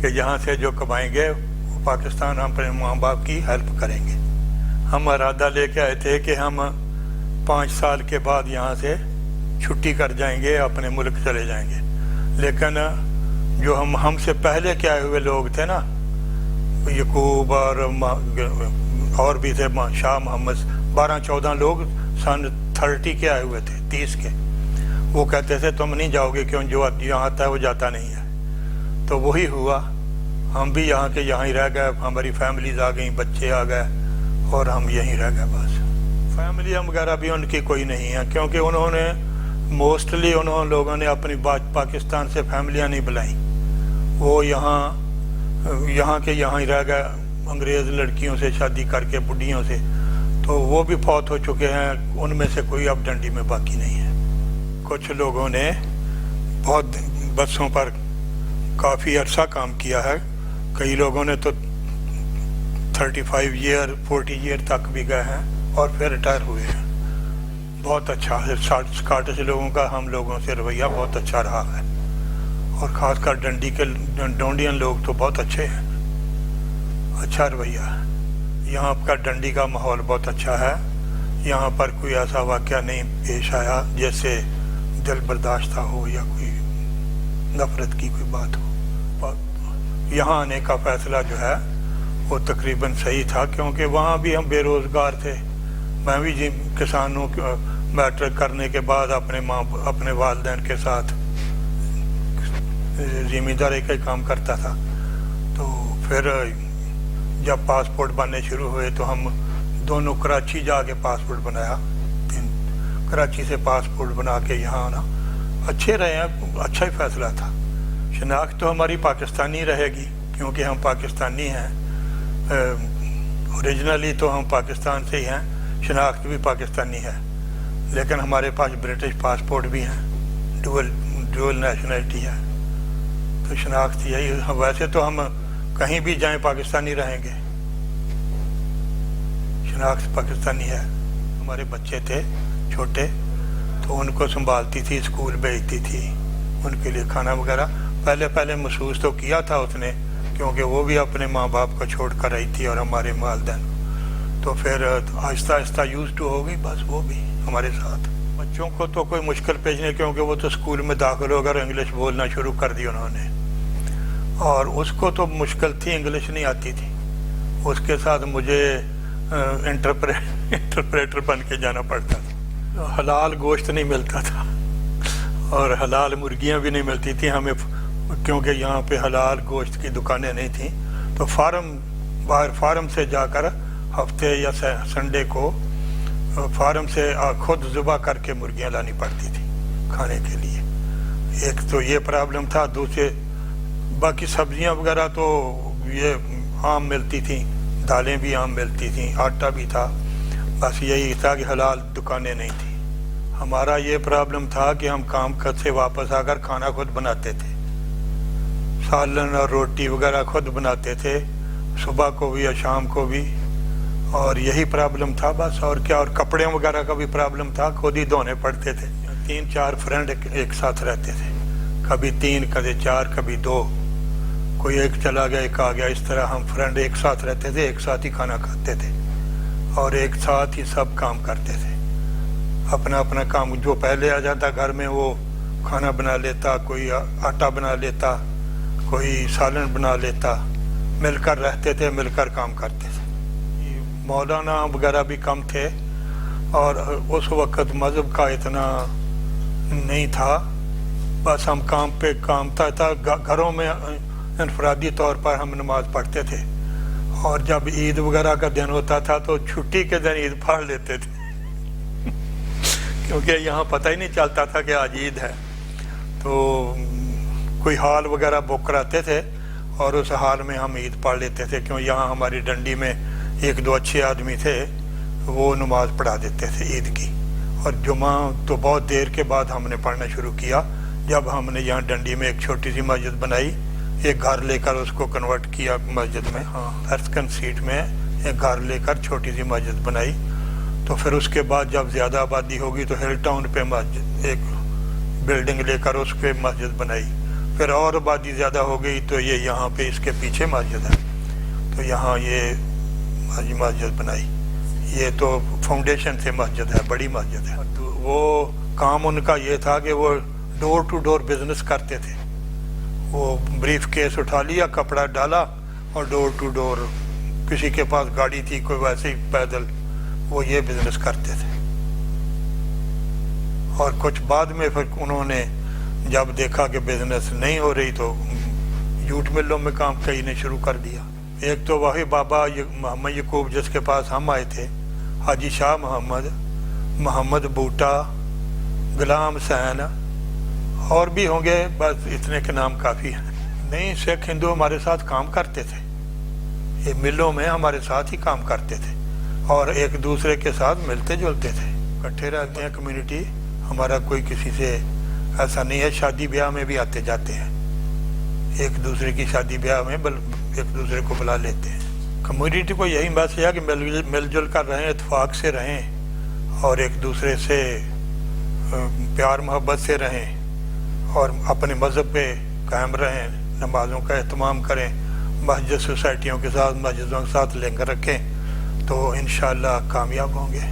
کہ یہاں سے جو کمائیں گے وہ پاکستان ہم اپنے ماں باپ کی ہیلپ کریں گے. ہم ارادہ لے کے آئے تھے کہ ہم 5 سال کے بعد یہاں سے چھٹی کر جائیں گے, اپنے ملک چلے جائیں گے. لیکن جو ہم سے پہلے کے آئے ہوئے لوگ تھے نا, یعقوب اور بھی تھے, شاہ محمد, 12-14 لوگ سن 30 کے آئے ہوئے تھے, 30 کے. وہ کہتے تھے تم نہیں جاؤ گے, کیوں جو یہاں آتا ہے وہ جاتا نہیں ہے. تو وہی ہوا, ہم بھی یہاں کے یہاں ہی رہ گئے, ہماری فیملیز آ گئیں, بچے آ گئے اور ہم یہیں رہ گئے بس. فیملی وغیرہ بھی ان کی کوئی نہیں ہے, کیونکہ انہوں نے موسٹلی لوگوں نے اپنی پاکستان سے فیملیاں نہیں بلائیں. وہ یہاں کے یہاں ہی رہ گئے, انگریز لڑکیوں سے شادی کر کے, بڈھیوں سے. تو وہ بھی فوت ہو چکے ہیں, ان میں سے کوئی اب ڈنڈی میں باقی نہیں ہے. کچھ لوگوں نے بہت بسوں پر کافی عرصہ کام کیا ہے, کئی لوگوں نے تو 35 ایئر 40 ایئر تک بھی گئے ہیں اور پھر ریٹائر ہوئے ہیں. بہت اچھا ہے اسکاٹش لوگوں کا ہم لوگوں سے رویہ بہت اچھا رہا ہے, اور خاص کر ڈونڈین لوگ تو بہت اچھے ہیں, اچھا رویہ ہے. یہاں کا ڈنڈی کا ماحول بہت اچھا ہے. یہاں پر کوئی ایسا واقعہ نہیں پیش آیا جیسے دل برداشتہ ہو یا کوئی نفرت کی کوئی بات ہو. یہاں آنے کا فیصلہ جو ہے وہ تقریباً صحیح تھا, کیونکہ وہاں بھی ہم بے روزگار تھے. میں بھی کسانوں میٹرک کرنے کے بعد اپنے والدین کے ساتھ زمینداری کا کام کرتا تھا. تو پھر جب پاسپورٹ بننے شروع ہوئے تو ہم دونوں کراچی جا کے پاسپورٹ بنایا, کراچی سے پاسپورٹ بنا کے یہاں آنا. اچھے رہے ہیں, اچھا ہی فیصلہ تھا. شناخت تو ہماری پاکستانی رہے گی کیونکہ ہم پاکستانی ہیں, اوریجنلی تو ہم پاکستان سے ہی ہیں, شناخت بھی پاکستانی ہے, لیکن ہمارے پاس برٹش پاسپورٹ بھی ہیں, ڈوئل نیشنلٹی ہے. تو شناخت یہی, ویسے تو ہم کہیں بھی جائیں پاکستانی رہیں گے, شناخت پاکستانی ہے. ہمارے بچے تھے چھوٹے تو ان کو سنبھالتی تھی, اسکول بھیجتی تھی, ان کے لیے کھانا وغیرہ. پہلے محسوس تو کیا تھا اس نے, کیونکہ وہ بھی اپنے ماں باپ کو چھوڑ کر رہی تھی اور ہمارے والدین. تو پھر آہستہ آہستہ یوز ٹو ہو گئی بس, وہ بھی ہمارے ساتھ. بچوں کو تو کوئی مشکل پیش نہیں, کیونکہ وہ تو اسکول میں داخل ہو کر انگلش بولنا شروع کر دی انہوں نے, اور اس کو تو مشکل تھی, انگلش نہیں آتی تھی. اس کے ساتھ مجھے انٹرپریٹر بن کے جانا پڑتا تھا. حلال گوشت نہیں ملتا تھا اور حلال مرغیاں بھی نہیں ملتی تھیں ہمیں, کیونکہ یہاں پہ حلال گوشت کی دکانیں نہیں تھیں. تو باہر فارم سے جا کر ہفتے یا سنڈے کو فارم سے خود ذبح کر کے مرغیاں لانی پڑتی تھی کھانے کے لیے. ایک تو یہ پرابلم تھا. دوسرے باقی سبزیاں وغیرہ تو یہ عام ملتی تھیں, دالیں بھی عام ملتی تھیں, آٹا بھی تھا. بس یہی تھا کہ حلال دکانیں نہیں تھیں. ہمارا یہ پرابلم تھا کہ ہم کام سے واپس آ کر کھانا خود بناتے تھے, سالن اور روٹی وغیرہ خود بناتے تھے, صبح کو بھی یا شام کو بھی. اور یہی پرابلم تھا بس, اور کیا. اور کپڑے وغیرہ کا بھی پرابلم تھا, خود ہی دھونے پڑتے تھے. 3-4 فرینڈ ایک ساتھ رہتے تھے, کبھی 3 کبھی 4 کبھی 2, کوئی ایک چلا گیا ایک آ گیا. اس طرح ہم فرینڈ ایک ساتھ رہتے تھے, ایک ساتھ ہی کھانا کھاتے تھے اور ایک ساتھ ہی سب کام کرتے تھے. اپنا اپنا کام, جو پہلے آ جاتا گھر میں وہ کھانا بنا لیتا, کوئی آٹا بنا لیتا, کوئی سالن بنا لیتا. مل کر رہتے تھے, مل کر کام کرتے تھے. مولانا وغیرہ بھی کم تھے, اور اس وقت مذہب کا اتنا نہیں تھا. بس ہم کام پہ کام تھا. گھروں میں انفرادی طور پر ہم نماز پڑھتے تھے, اور جب عید وغیرہ کا دن ہوتا تھا تو چھٹی کے دن عید پڑھ لیتے تھے کیونکہ یہاں پتہ ہی نہیں چلتا تھا کہ آج عید ہے. تو کوئی ہال وغیرہ بک کراتے تھے اور اس حال میں ہم عید پڑھ لیتے تھے, کیوں یہاں ہماری ڈنڈی میں 1-2 اچھے آدمی تھے, وہ نماز پڑھا دیتے تھے عید کی. اور جمعہ تو بہت دیر کے بعد ہم نے پڑھنا شروع کیا, جب ہم نے یہاں ڈنڈی میں ایک چھوٹی سی مسجد بنائی, ایک گھر لے کر اس کو کنورٹ کیا مسجد میں, ارسکن سیٹ میں ایک گھر لے کر چھوٹی سی مسجد بنائی. تو پھر اس کے بعد جب زیادہ آبادی ہوگی تو ہل ٹاؤن پہ مسجد ایک بلڈنگ لے کر اس پہ مسجد بنائی. پھر اور آبادی زیادہ ہو گئی تو یہ یہاں پہ اس کے پیچھے مسجد ہے، تو یہاں یہ مسجد بنائی. یہ تو فاؤنڈیشن سے مسجد ہے، بڑی مسجد ہے. تو وہ کام ان کا یہ تھا کہ وہ ڈور ٹو ڈور بزنس کرتے تھے. وہ بریف کیس اٹھا لیا، کپڑا ڈالا اور ڈور ٹو ڈور، کسی کے پاس گاڑی تھی، کوئی ویسے ہی پیدل، وہ یہ بزنس کرتے تھے. اور کچھ بعد میں پھر انہوں نے جب دیکھا کہ بزنس نہیں ہو رہی تو جوٹ ملوں میں کام کئی نے شروع کر دیا. ایک تو وہی بابا محمد یعقوب جس کے پاس ہم آئے تھے، حاجی شاہ محمد بوٹا، غلام حسین، اور بھی ہوں گے، بس اتنے کے نام کافی ہیں. نہیں، سکھ ہندو ہمارے ساتھ کام کرتے تھے، یہ ملوں میں ہمارے ساتھ ہی کام کرتے تھے اور ایک دوسرے کے ساتھ ملتے جلتے تھے، اکٹھے رہتے ہیں. کمیونٹی ہمارا کوئی کسی سے ایسا نہیں ہے. شادی بیاہ میں بھی آتے جاتے ہیں، ایک دوسرے کی شادی بیاہ میں ایک دوسرے کو بلا لیتے ہیں. کمیونٹی کو یہی میسج ہے کہ مل جل کر رہیں، اتفاق سے رہیں اور ایک دوسرے سے پیار محبت سے رہیں اور اپنے مذہب پہ قائم رہیں، نمازوں کا اہتمام کریں، مسجد سوسائٹیوں کے ساتھ، مسجدوں کے ساتھ لنک رکھیں تو انشاءاللہ کامیاب ہوں گے.